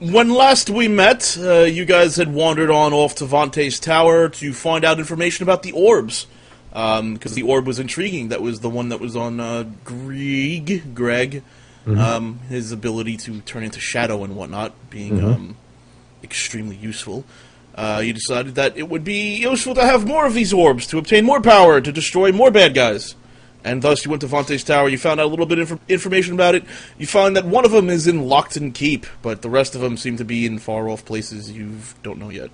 When last we met, you guys had wandered on off to Vante's Tower to find out information about the orbs. Because the orb was intriguing. That was the one that was on Greg. His ability to turn into shadow and whatnot being extremely useful. You decided that it would be useful to have more of these orbs to obtain more power to destroy more bad guys. And thus you went to Vante's Tower, you found out a little bit of information about it. You find that one of them is in Lockton Keep, but the rest of them seem to be in far-off places you don't know yet.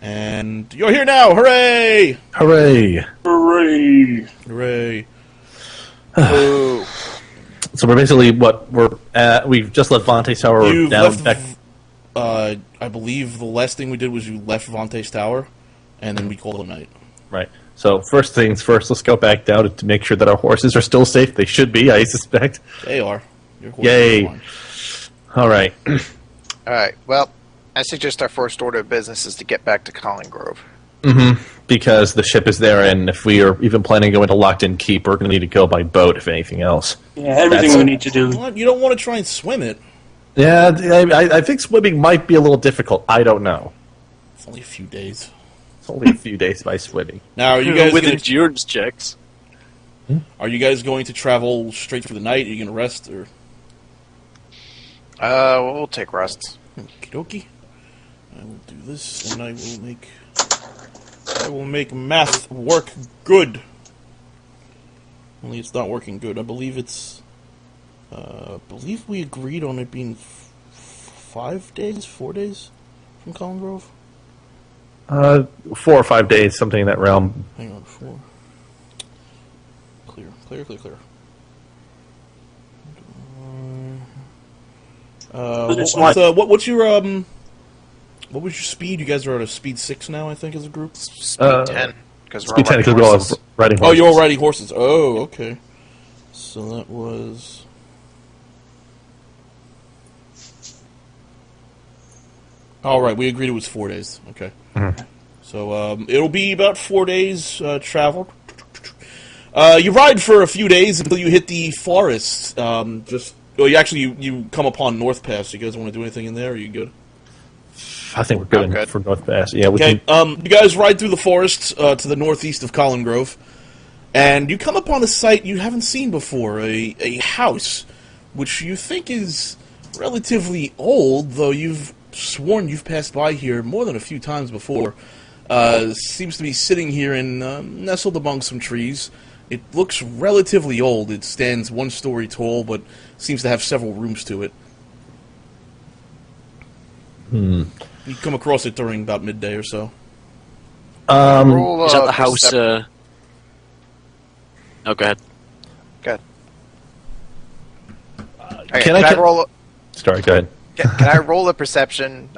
And you're here now! Hooray! Hooray! Hooray! Hooray. So we're basically we've just left Vante's Tower. You've now left, back. I believe the last thing we did was you left Vante's Tower, and then we called it a night. Right. So first things first, let's go back down to make sure that our horses are still safe. They should be, I suspect. They are. Your horses Yay! are fine. All right. All right. Well, I suggest our first order of business is to get back to Colin Grove. Because the ship is there, and if we are even planning to go into Locked-In Keep, we're going to need to go by boat, if anything else. Yeah, everything we need to do. What? You don't want to try and swim it. Yeah, I think swimming might be a little difficult. I don't know. It's only a few days. It's only a few days by swimming. Now, are you guys with gonna, endurance checks? are you guys going to travel straight for the night? Are you going to rest, or We'll take rests. okie dokie? I will do this, and I will make math work good. Only it's not working good. I believe it's. Believe we agreed on it being 5 days, 4 days from Colin Grove. 4 or 5 days, something in that realm. Hang on, 4. Clear. What's your what was your speed? You guys are at a speed 6 now, I think, as a group. Speed 10. Because Speed 10 because we're all riding horses. Oh, you're all riding horses. Oh, okay. So that was. All right, we agreed it was 4 days. Okay. So it'll be about 4 days travel. You ride for a few days until you hit the forest. You come upon North Pass. You guys want to do anything in there? Or are you good? I think we're good for North Pass. Yeah, we Okay. can. You guys ride through the forest to the northeast of Colin Grove, and you come upon a site you haven't seen before, a house, which you think is relatively old, though you've sworn you've passed by here more than a few times before. Seems to be sitting here and nestled among some trees. It looks relatively old. It stands 1 story tall, but seems to have several rooms to it. You come across it during about midday or so. Is that the house? Oh, go ahead. Good. Can I roll? Sorry, go ahead. Can I roll a perception?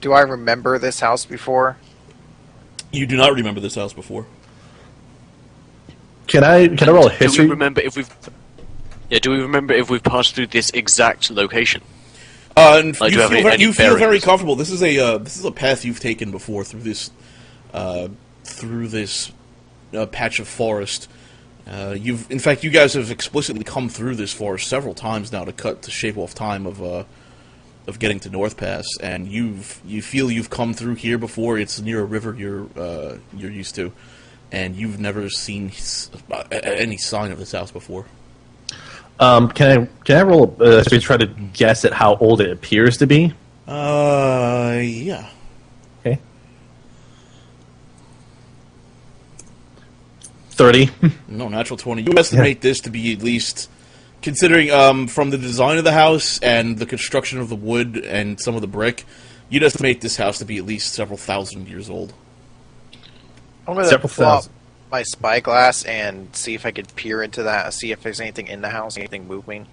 Do I remember this house before? You do not remember this house before. Can I roll a history? Do we remember if we've? Yeah. Do we remember if we've passed through this exact location? And Like, you feel very bearings? comfortable. This is a path you've taken before through this patch of forest. In fact, you guys have explicitly come through this forest several times now to shave off time of getting to North Pass, and you feel you've come through here before. It's near a river you're used to, and you've never seen any sign of this house before. Can I roll to try to guess at how old it appears to be? Yeah. Okay. 30. No, natural 20. You estimate this to be at least, considering from the design of the house and the construction of the wood and some of the brick, you'd estimate this house to be at least several thousand years old. I'm going to pull out my spyglass and see if I could peer into that, see if there's anything in the house, anything moving.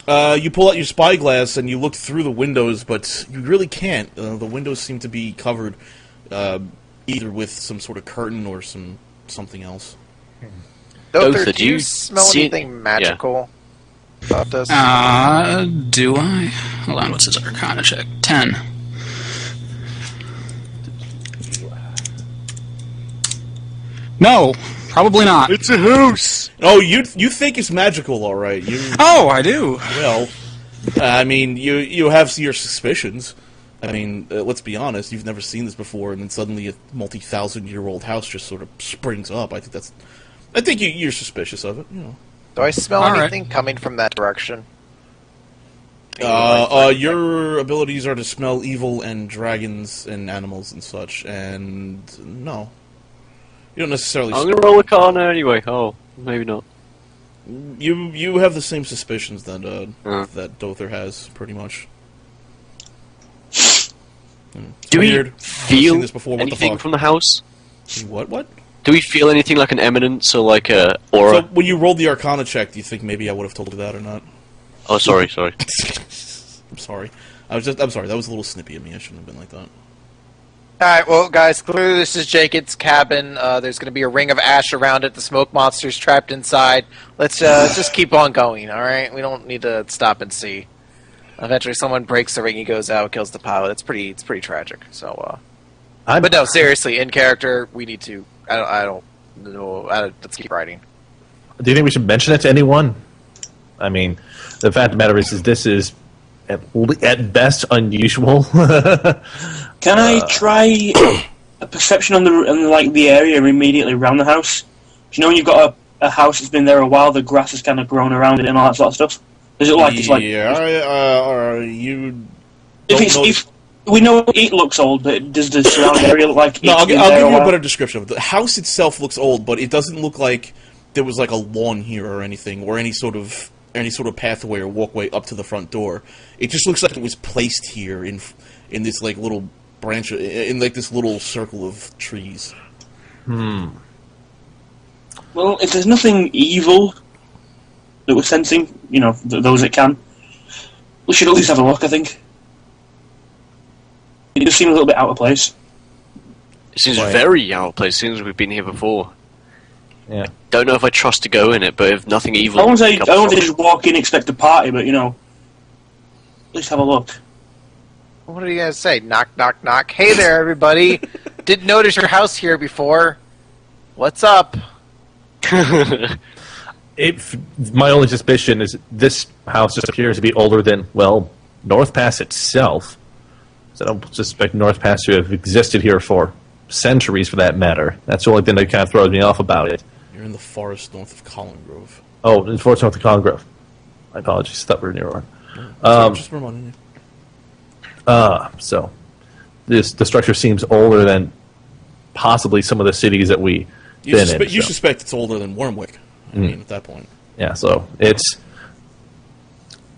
You pull out your spyglass and you look through the windows, but you really can't. The windows seem to be covered either with some sort of curtain or something else. Doctor, do you smell anything magical about this? Do I? Hold on, what's his Arcana check? 10. No, probably not. It's a house. Oh, you think it's magical, all right? Oh, I do. Well, I mean, you have your suspicions. I mean, let's be honest. You've never seen this before, and then suddenly a multi-thousand-year-old house just sort of springs up. I think you're suspicious of it. You know. Do I smell All anything coming from that direction? Your abilities are to smell evil and dragons and animals and such, and no, you don't necessarily. I'm gonna roll a Arcana anyway. Oh, maybe not. You have the same suspicions that that Dother has, pretty much. Do we weird. feel This before. What anything the fuck? from the house? What? Do we feel anything like an eminence or like a aura? So when you rolled the Arcana check, do you think maybe I would have told you that or not? Oh, sorry. I'm sorry. I'm sorry. That was a little snippy of me. I shouldn't have been like that. Alright, well, guys, clearly this is Jacob's cabin. There's going to be a ring of ash around it. The smoke monster's trapped inside. Let's just keep on going, alright? We don't need to stop and see. Eventually someone breaks the ring, he goes out, kills the pilot. It's pretty tragic. So, but no, seriously, in character, we need to... I don't know. Let's keep writing. Do you think we should mention it to anyone? I mean, the fact of the matter is this is at best unusual. Can I try a perception on the area immediately around the house? Do you know when you've got a house that's been there a while, the grass has kind of grown around it and all that sort of stuff? Is it like it's like? Yeah, you. If we know it looks old, but does the surrounding area look like? No, I'll give you a better description of it. The house itself looks old, but it doesn't look like there was like a lawn here or anything, or any sort of pathway or walkway up to the front door. It just looks like it was placed here in this like little branch, in like this little circle of trees. Well, if there's nothing evil that we're sensing, you know, those that can, we should at least have a look, I think. It does seem a little bit out of place. It seems very out of place. Seems we've been here before. Yeah. Don't know if I trust to go in it, but if nothing evil... I won't say just walk in, expect a party, but, you know, at least have a look. What are you guys say? Knock, knock, knock. Hey there, everybody. Didn't notice your house here before. What's up? My only suspicion is this house just appears to be older than, well, North Pass itself. So I don't suspect North Pass to have existed here for centuries, for that matter. That's the only thing that kind of throws me off about it. You're in the forest north of Colin Grove. Oh, in the forest north of Colin Grove. My apologies, thought we were near one. Just reminding you. So the structure seems older than possibly some of the cities that we've been in. You suspect it's older than Wyrmwick. I mean, at that point. Yeah, so it's...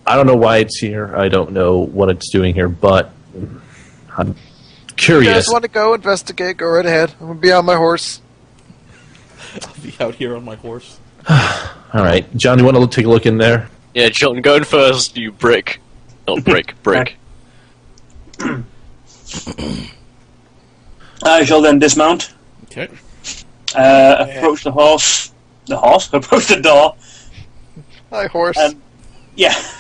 I don't know why it's here. I don't know what it's doing here, but I'm curious. You guys want to go investigate? Go right ahead. I'm going to be on my horse. I'll be out here on my horse. All right. John, you want to take a look in there? Yeah, John, go in first, you brick. Not brick, brick. I shall then dismount. Okay. Approach the horse. The horse? Approach the door. Hi, horse. Yes,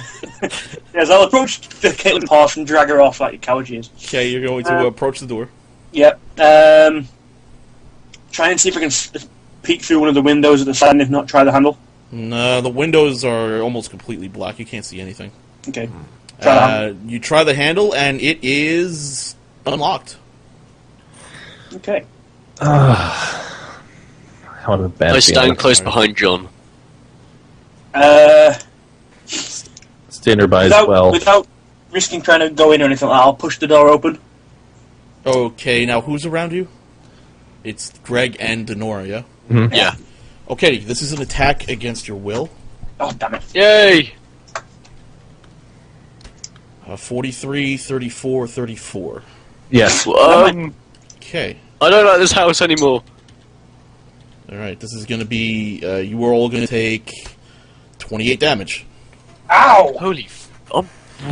I'll approach the Caitlin's horse and drag her off like a coward she is. Okay, you're going to approach the door. Yep. Try and see if I can peek through one of the windows at the side, and if not, try the handle. No, the windows are almost completely black. You can't see anything. Okay. Try the handle. You try the handle, and it is unlocked. Okay. I stand close behind John. Stay nearby as well. Without risking trying to go in or anything, I'll push the door open. Okay, now who's around you? It's Greg and Denora, yeah? Mm-hmm. Yeah. Okay, this is an attack against your will. Oh, damn it. Yay! 43, 34, 34. Yes. Okay. I don't like this house anymore. Alright, this is going to be... you are all going to take 28 damage. Ow! Holy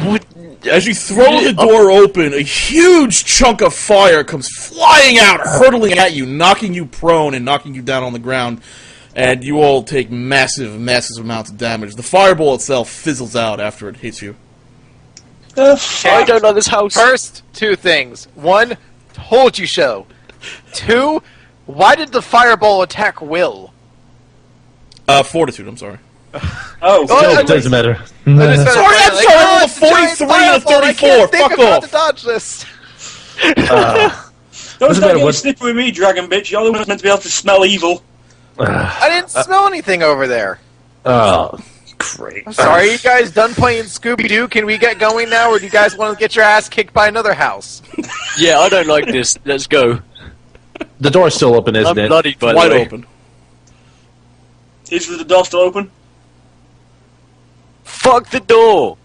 what? As you throw the door open, a huge chunk of fire comes flying out, hurtling at you, knocking you prone and knocking you down on the ground, and you all take massive, massive amounts of damage. The fireball itself fizzles out after it hits you. I don't like this house. First, two things. One, told you so. Two, why did the fireball attack Will? Fortitude, I'm sorry. Oh, Still, doesn't matter. I just Sorry, I'm like, sorry, oh, I'm it's a giant 43 and a fireball, I 34, can't think fuck of how off. to dodge this. Don't Doesn't start matter getting what- snippy with me, dragon bitch. You're the one that's meant to be able to smell evil. I didn't smell anything over there. Oh, great. I'm sorry, you guys done playing Scooby-Doo? Can we get going now, or do you guys want to get your ass kicked by another house? Yeah, I don't like this. Let's go. The door's still open, isn't I'm it? bloody, by the Wide way. open. Is the door still open? Fuck the door!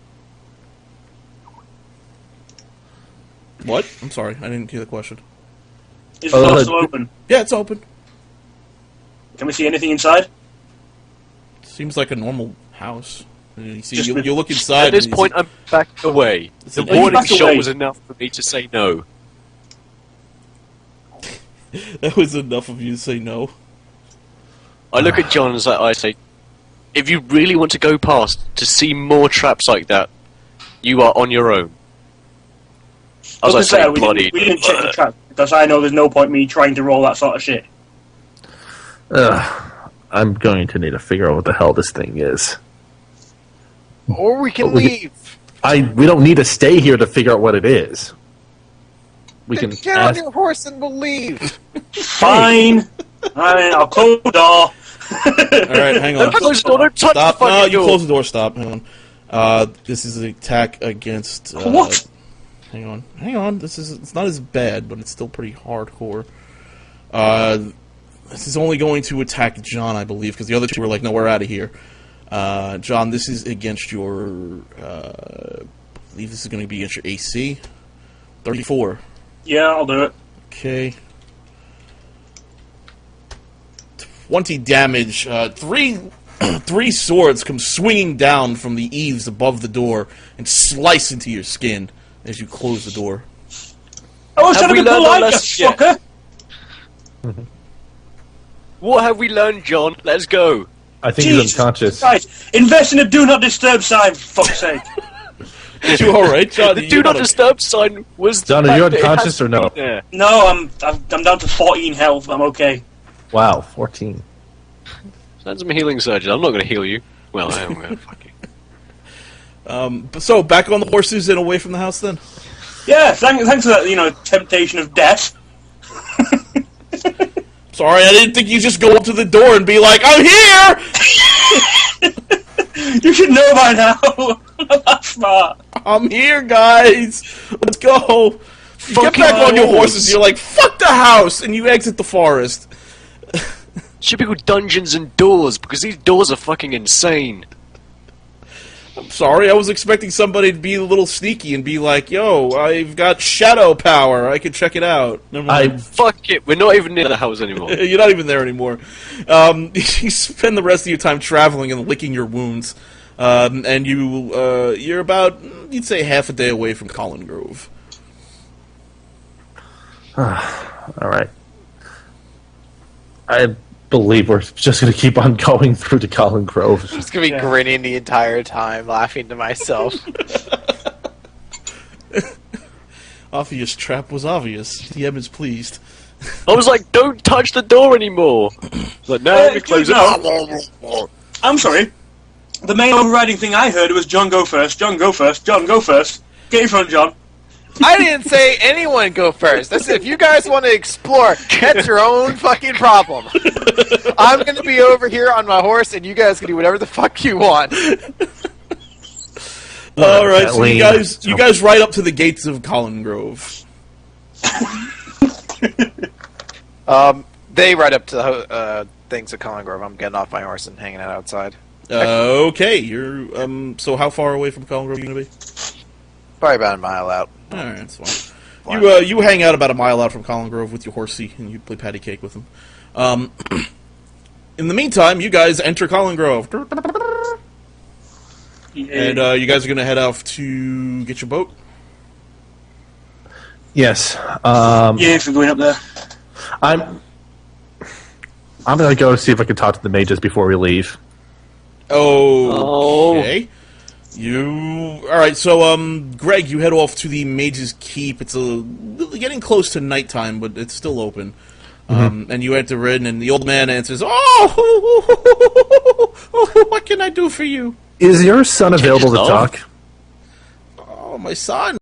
What? I'm sorry, I didn't hear the question. Is the door still open? Yeah, it's open. Can we see anything inside? Seems like a normal house. You see, Just you look inside. At this and you point, I'm backed away. The Yeah, you warning backed shot away. was enough for me to say no. that was enough of you to say no. I look at John and I say, if you really want to go past to see more traps like that, you are on your own. As I To be say, fair, bloody. we didn't check the trap because I know there's no point me trying to roll that sort of shit. I'm going to need to figure out what the hell this thing is. Or we can But we leave. We don't need to stay here to figure out what it is. We Then can get on ask. your horse and we'll leave. Fine. Alright, I'll close the door. Alright, hang on. Don't close the door, don't touch Stop. the fucking No, you door. close the door. Stop. Hang on. This is an attack against. What? Hang on. Hang on. It's not as bad, but it's still pretty hardcore. This is only going to attack John, I believe, because the other two were like, no, we're out of here. John, this is against your. I believe this is going to be against your AC. 34. Yeah, I'll do it. Okay. 20 damage. Three swords come swinging down from the eaves above the door and slice into your skin as you close the door. I was Have trying to we be learned our polite, you lesson yet? fucker. What have we learned, John? Let's go. I think he's Jesus unconscious. Christ. Invest in a do not disturb sign, for fuck's sake. You alright, John? The do not disturb sign was. John, the are you fact that it has unconscious to or no? be there. No, I'm down to 14 health. I'm okay. Wow, 14. Send some healing surgeon. I'm not going to heal you. Well, I am going to fuck you. So, back on the horses and away from the house then? Yeah, thanks for that, temptation of death. Sorry, I didn't think you just go up to the door and be like, I'm here! You should know by now. I'm not that smart. I'm here, guys! Let's go! You get Fucking back on your wolves. horses, you're like, fuck the house! And you exit the forest. Should be called Dungeons and Doors, because these doors are fucking insane. Sorry, I was expecting somebody to be a little sneaky and be like, yo, I've got shadow power, I can check it out. Never mind. Fuck it, we're not even near the house anymore. You're not even there anymore. You spend the rest of your time traveling and licking your wounds. And you're about, you'd say, half a day away from Colin Grove. Alright. I believe we're just going to keep on going through to Colin Grove. I'm just gonna be grinning the entire time, laughing to myself. Obvious trap was obvious. DM is pleased. I was like, don't touch the door anymore. But now we close it. I'm sorry. The main overriding thing I heard was John go first, John go first, John go first. Get in front, John. I didn't say anyone go first. I said if you guys want to explore, that's your own fucking problem. I'm gonna be over here on my horse, and you guys can do whatever the fuck you want. All right, so Lane. you guys ride up to the gates of Colin Grove. They ride up to the things at Colin Grove. I'm getting off my horse and hanging out outside. Okay, you're so how far away from Colin Grove are you gonna be? Probably about a mile out. All right, that's fine. You hang out about a mile out from Colin Grove with your horsey, and you play patty cake with him. In the meantime, you guys enter Colin Grove, and you guys are going to head off to get your boat. Yes. Yeah, if we're going up there. I'm going to go see if I can talk to the mages before we leave. Okay. All right. So, Greg, you head off to the Mage's Keep. It's getting close to nighttime, but it's still open. And you enter in, and the old man answers, "Oh, what can I do for you?" Is your son available to love. talk? Oh, my son.